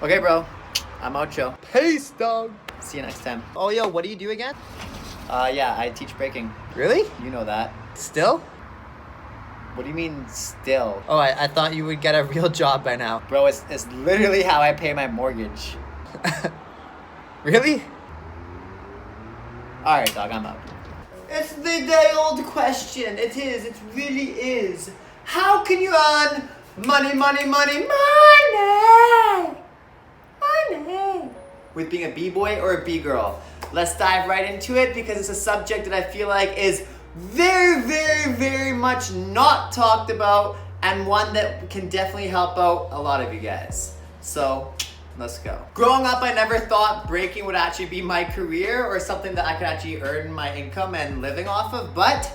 Okay, bro. I'm out, chill. Peace, dog. See you next time. Oh, yo, what do you do again? Yeah, I teach breaking. Really? You know that. Still? What do you mean, still? Oh, I thought you would get a real job by now. Bro, it's literally how I pay my mortgage. Really? Alright, dog, I'm out. It's the day-old question. It is. It really is. How can you earn money, money, money, money? Money. With being a B-boy or a B-girl? Let's dive right into it because it's a subject that I feel like is very, very, very much not talked about and one that can definitely help out a lot of you guys. So, let's go. Growing up, I never thought breaking would actually be my career or something that I could actually earn my income and living off of, but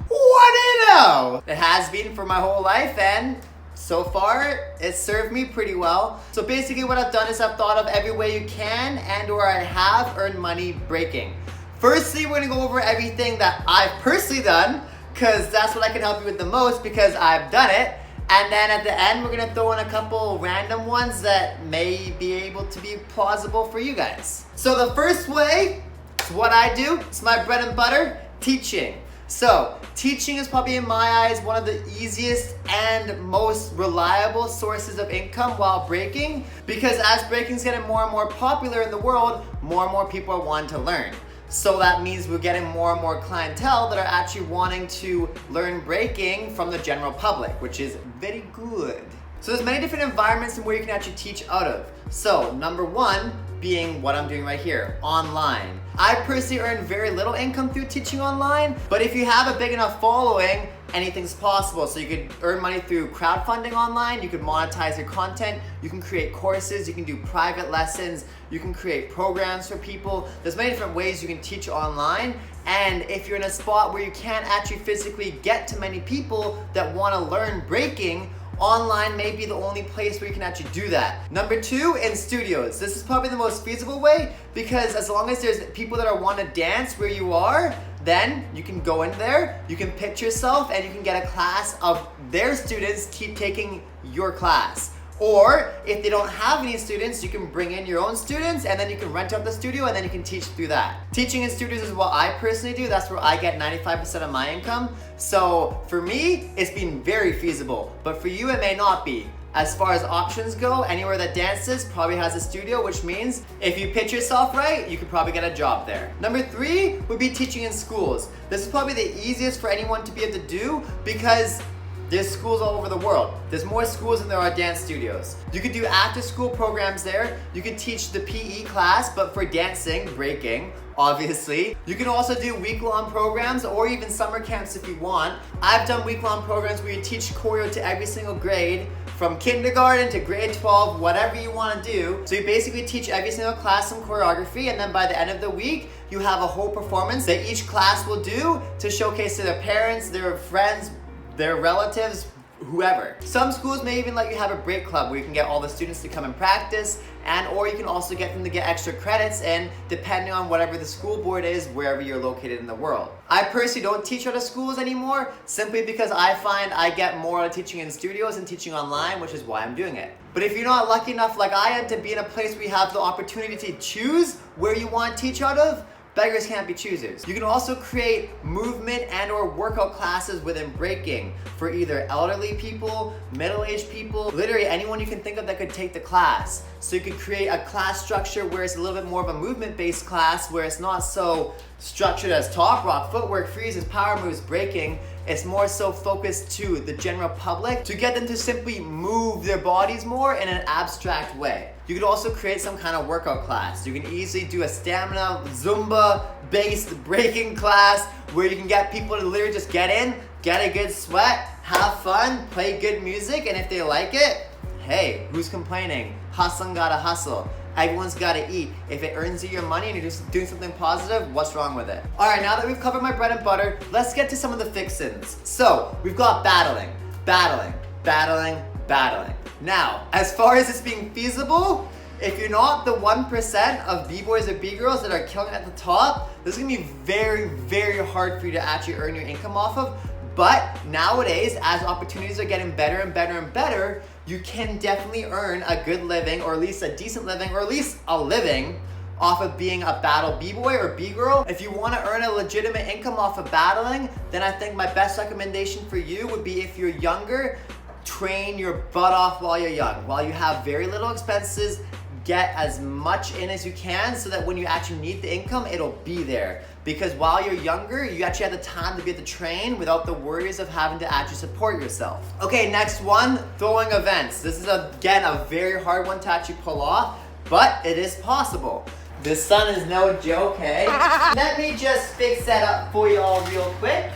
what do you know? It has been for my whole life, and so far, it served me pretty well. So basically what I've done is I've thought of every way you can and or I have earned money breaking. Firstly, we're gonna go over everything that I've personally done, because that's what I can help you with the most because I've done it. And then at the end, we're gonna throw in a couple random ones that may be able to be plausible for you guys. So the first way, it's what I do, it's my bread and butter, teaching. So, teaching is probably in my eyes one of the easiest and most reliable sources of income while breaking, because as breaking is getting more and more popular in the world, more and more people are wanting to learn. So that means we're getting more and more clientele that are actually wanting to learn breaking from the general public, which is very good. So there's many different environments in where you can actually teach out of. So number one being what I'm doing right here, online. I personally earn very little income through teaching online, but if you have a big enough following, anything's possible. So you could earn money through crowdfunding online, you could monetize your content, you can create courses, you can do private lessons, you can create programs for people. There's many different ways you can teach online. And if you're in a spot where you can't actually physically get to many people that want to learn breaking, online may be the only place where you can actually do that. Number two, in studios. This is probably the most feasible way because as long as there's people that are want to dance where you are, then you can go in there, you can pitch yourself, and you can get a class of their students keep taking your class. Or if they don't have any students, you can bring in your own students and then you can rent out the studio and then you can teach through that. Teaching in studios is what I personally do. That's where I get 95% of my income. So for me, it's been very feasible, but for you, it may not be. As far as options go, anywhere that dances probably has a studio, which means if you pitch yourself right, you could probably get a job there. Number three would be teaching in schools. This is probably the easiest for anyone to be able to do because there's schools all over the world. There's more schools than there are dance studios. You could do after school programs there. You could teach the PE class, but for dancing, breaking, obviously. You can also do week-long programs or even summer camps if you want. I've done week-long programs where you teach choreo to every single grade, from kindergarten to grade 12, whatever you want to do. So you basically teach every single class some choreography, and then by the end of the week, you have a whole performance that each class will do to showcase to their parents, their friends, their relatives, whoever. Some schools may even let you have a break club where you can get all the students to come and practice, and or you can also get them to get extra credits in depending on whatever the school board is wherever you're located in the world. I personally don't teach out of schools anymore simply because I find I get more out of teaching in studios and teaching online, which is why I'm doing it. But if you're not lucky enough like I am to be in a place where you have the opportunity to choose where you want to teach out of, beggars can't be choosers. You can also create movement and or workout classes within breaking for either elderly people, middle-aged people, literally anyone you can think of that could take the class. So you could create a class structure where it's a little bit more of a movement-based class where it's not so structured as top rock, footwork, freezes, power moves, breaking. It's more so focused to the general public to get them to simply move their bodies more in an abstract way. You could also create some kind of workout class. You can easily do a stamina, Zumba-based breaking class where you can get people to literally just get in, get a good sweat, have fun, play good music, and if they like it, hey, who's complaining? Hustling gotta hustle. Everyone's gotta eat. If it earns you your money and you're just doing something positive, what's wrong with it? All right, now that we've covered my bread and butter, let's get to some of the fix-ins. So, we've got battling. Now, as far as this being feasible, if you're not the 1% of B-boys or B-girls that are killing it at the top, this is gonna be very, very hard for you to actually earn your income off of. But nowadays, as opportunities are getting better and better and better, you can definitely earn a good living, or at least a decent living, or at least a living off of being a battle b-boy or b-girl. If you want to earn a legitimate income off of battling, then I think my best recommendation for you would be, if you're younger, train your butt off while you're young. While you have very little expenses, get as much in as you can so that when you actually need the income, it'll be there. Because while you're younger, you actually have the time to be able to train without the worries of having to actually support yourself. Okay, next one, throwing events. This is, again, a very hard one to actually pull off, but it is possible. The sun is no joke, hey? Let me just fix that up for you all real quick.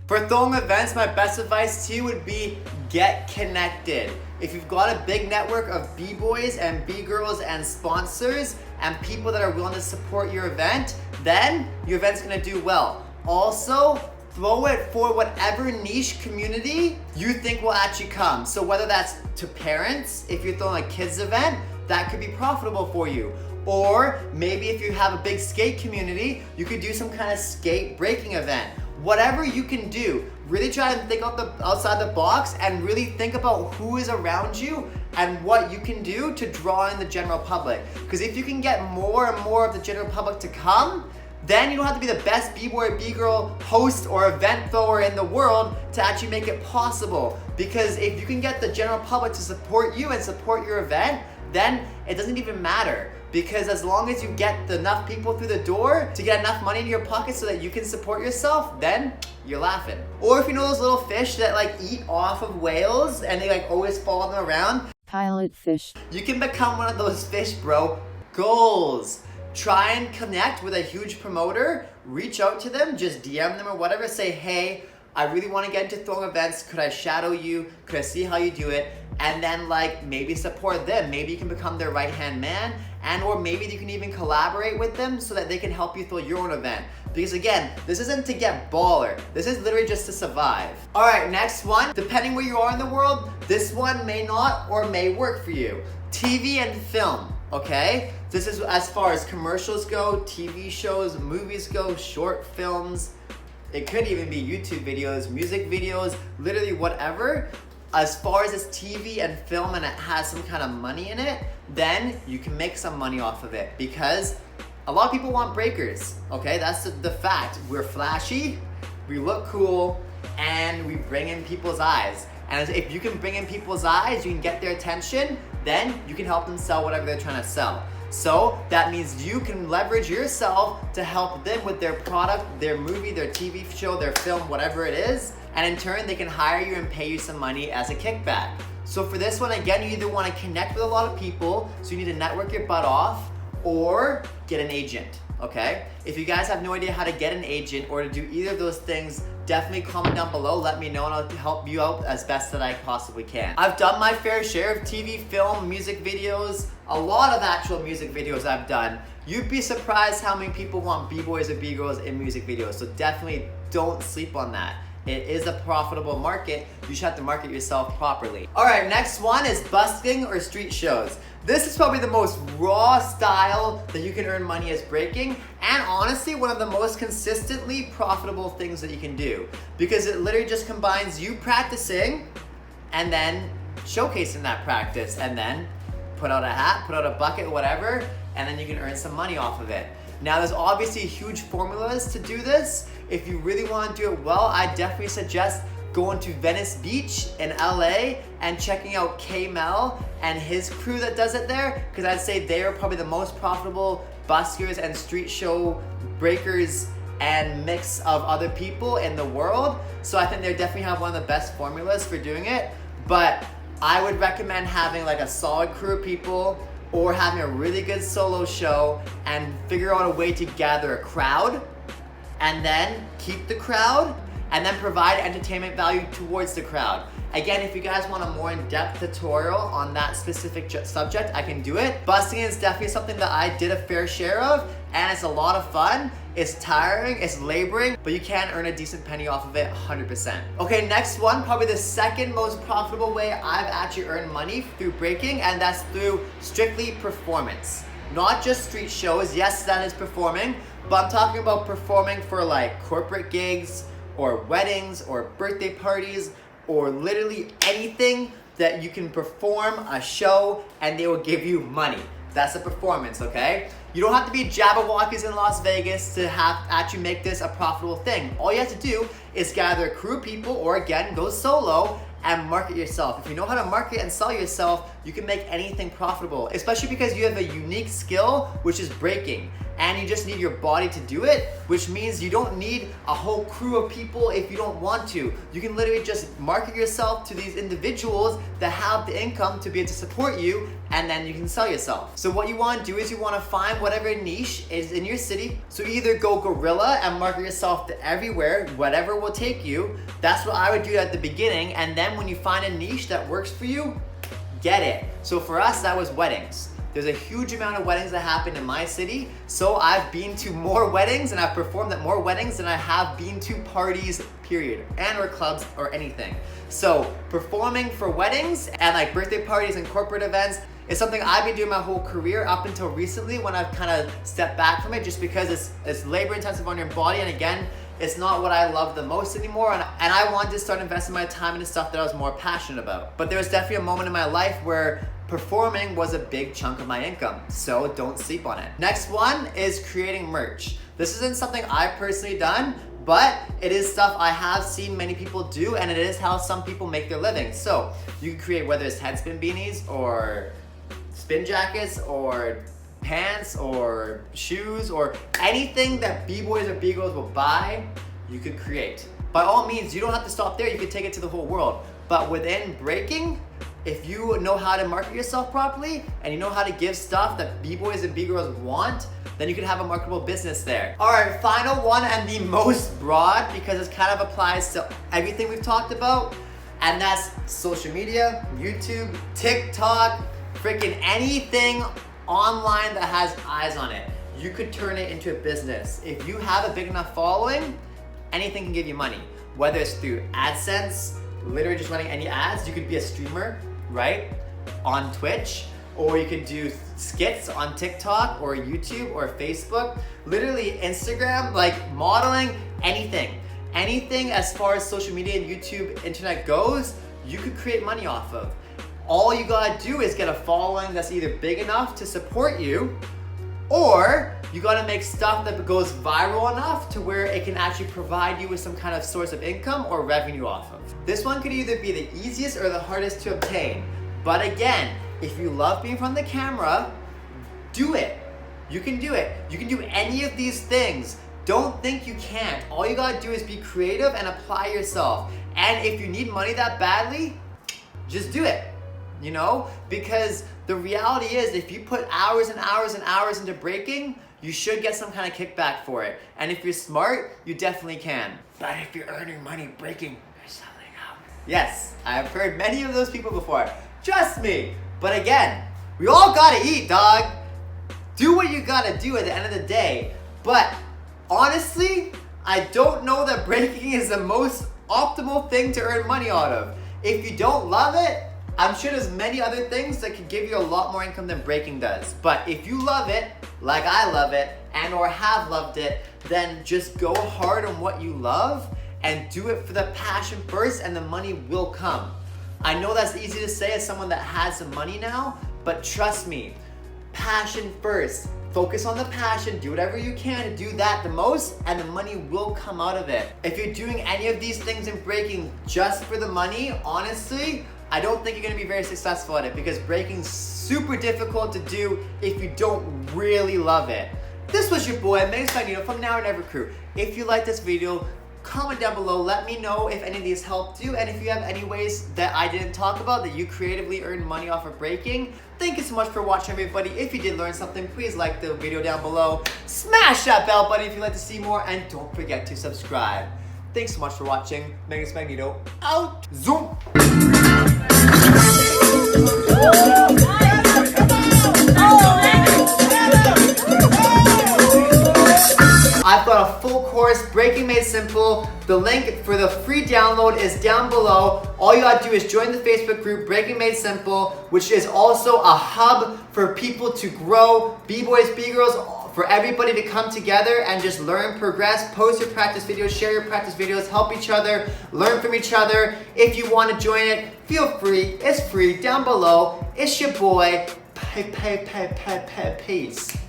For throwing events, my best advice to you would be get connected. If you've got a big network of b-boys and b-girls and sponsors and people that are willing to support your event, then your event's gonna do well. Also, throw it for whatever niche community you think will actually come. So whether that's to parents, if you're throwing a kids event, that could be profitable for you. Or maybe if you have a big skate community, you could do some kind of skate breaking event. Whatever you can do, really try and think outside the box and really think about who is around you and what you can do to draw in the general public. Because if you can get more and more of the general public to come, then you don't have to be the best b-boy or b-girl host or event thrower in the world to actually make it possible. Because if you can get the general public to support you and support your event, then it doesn't even matter. Because as long as you get enough people through the door to get enough money in your pocket so that you can support yourself, then you're laughing. Or if you know those little fish that like eat off of whales and they like always follow them around, pilot fish. You can become one of those fish, bro. Goals. Try and connect with a huge promoter, reach out to them, just DM them or whatever, say, hey, I really want to get into throwing events. Could I shadow you? Could I see how you do it? And then like maybe support them. Maybe you can become their right-hand man, and or maybe you can even collaborate with them so that they can help you throw your own event. Because again, this isn't to get baller. This is literally just to survive. All right, next one. Depending where you are in the world, this one may not or may work for you. TV and film, okay? This is as far as commercials go, TV shows, movies go, short films. It could even be YouTube videos, music videos, literally whatever. As far as it's TV and film and it has some kind of money in it, then you can make some money off of it, because a lot of people want breakers, okay? That's the fact. We're flashy, we look cool, and we bring in people's eyes. And if you can bring in people's eyes, you can get their attention, then you can help them sell whatever they're trying to sell. So that means you can leverage yourself to help them with their product, their movie, their TV show, their film, whatever it is. And in turn, they can hire you and pay you some money as a kickback. So for this one, again, you either want to connect with a lot of people, so you need to network your butt off, or get an agent, okay? If you guys have no idea how to get an agent or to do either of those things, definitely comment down below, let me know, and I'll help you out as best that I possibly can. I've done my fair share of TV, film, music videos, a lot of actual music videos I've done. You'd be surprised how many people want b-boys or b-girls in music videos, so definitely don't sleep on that. It is a profitable market. You just have to market yourself properly. All right, next one is busking or street shows. This is probably the most raw style that you can earn money as breaking, and honestly, one of the most consistently profitable things that you can do, because it literally just combines you practicing and then showcasing that practice, and then put out a hat, put out a bucket, whatever, and then you can earn some money off of it. Now, there's obviously huge formulas to do this. If you really want to do it well, I definitely suggest going to Venice Beach in LA and checking out K-Mel and his crew that does it there, because I'd say they are probably the most profitable buskers and street show breakers and mix of other people in the world. So I think they definitely have one of the best formulas for doing it. But I would recommend having like a solid crew of people, or having a really good solo show and figure out a way to gather a crowd, and then keep the crowd, and then provide entertainment value towards the crowd. Again, if you guys want a more in-depth tutorial on that specific subject, I can do it. Busking is definitely something that I did a fair share of, and it's a lot of fun. It's tiring, it's laboring, but you can earn a decent penny off of it 100%. Okay, next one, probably the second most profitable way I've actually earned money through breaking, and that's through strictly performance. Not just street shows, yes, that is performing, but I'm talking about performing for like corporate gigs, or weddings, or birthday parties, or literally anything that you can perform a show and they will give you money. That's a performance, okay? You don't have to be Jabberwockies in Las Vegas to have actually make this a profitable thing. All you have to do is gather a crew of people, or again, go solo and market yourself. If you know how to market and sell yourself, you can make anything profitable, especially because you have a unique skill, which is breaking. And you just need your body to do it, which means you don't need a whole crew of people if you don't want to. You can literally just market yourself to these individuals that have the income to be able to support you, and then you can sell yourself. So what you want to do is you want to find whatever niche is in your city. So either go guerrilla and market yourself to everywhere, whatever will take you. That's what I would do at the beginning, and then when you find a niche that works for you, get it. So for us, that was weddings. There's a huge amount of weddings that happen in my city, so I've been to more weddings and I've performed at more weddings than I have been to parties, period, and or clubs or anything. So performing for weddings and like birthday parties and corporate events is something I've been doing my whole career up until recently, when I've kind of stepped back from it just because it's labor intensive on your body, and again, it's not what I love the most anymore, and I wanted to start investing my time into stuff that I was more passionate about. But there was definitely a moment in my life where performing was a big chunk of my income, so don't sleep on it. Next one is creating merch. This isn't something I've personally done, but it is stuff I have seen many people do, and it is how some people make their living. So you can create, whether it's headspin beanies or spin jackets or pants or shoes or anything that b-boys or b-girls will buy, you could create. By all means, you don't have to stop there, you can take it to the whole world. But within breaking, if you know how to market yourself properly and you know how to give stuff that b-boys and b-girls want, then you can have a marketable business there. All right, final one, and the most broad, because it kind of applies to everything we've talked about, and that's social media, YouTube, TikTok, freaking anything online that has eyes on it. You could turn it into a business. If you have a big enough following, anything can give you money. Whether it's through AdSense, literally just running any ads, you could be a streamer, right? On Twitch, or you could do skits on TikTok or YouTube or Facebook, literally Instagram, like modeling, anything. Anything as far as social media and YouTube, internet goes, you could create money off of. All you gotta do is get a following that's either big enough to support you, or you gotta make stuff that goes viral enough to where it can actually provide you with some kind of source of income or revenue off of. This one could either be the easiest or the hardest to obtain. But again, if you love being in front of the camera, do it. You can do it. You can do any of these things. Don't think you can't. All you gotta do is be creative and apply yourself. And if you need money that badly, just do it. You know, because the reality is, if you put hours and hours and hours into breaking, you should get some kind of kickback for it. And if you're smart, you definitely can. But if you're earning money breaking, there's something up. Yes, I've heard many of those people before. Trust me. But again, we all gotta eat, dog. Do what you gotta do at the end of the day. But honestly, I don't know that breaking is the most optimal thing to earn money out of. If you don't love it, I'm sure there's many other things that could give you a lot more income than breaking does. But if you love it, like I love it, and or have loved it, then just go hard on what you love and do it for the passion first, and the money will come. I know that's easy to say as someone that has some money now, but trust me, passion first. Focus on the passion, do whatever you can to do that the most, and the money will come out of it. If you're doing any of these things in breaking just for the money, honestly, I don't think you're gonna be very successful at it, because breaking's super difficult to do if you don't really love it. This was your boy, Magnus.Magneto from Now or Never Crew. If you like this video, comment down below, let me know if any of these helped you, and if you have any ways that I didn't talk about that you creatively earn money off of breaking. Thank you so much for watching, everybody. If you did learn something, please like the video down below. Smash that bell button if you'd like to see more, and don't forget to subscribe. Thanks so much for watching. Magnus.Magneto out. Zoom. I've got a full course, Breaking Made Simple. The link for the free download is down below. All you gotta do is join the Facebook group, Breaking Made Simple, which is also a hub for people to grow, b-boys, b-girls, for everybody to come together and just learn, progress, post your practice videos, share your practice videos, help each other, learn from each other. If you want to join it, feel free. It's free down below. It's your boy. Peace.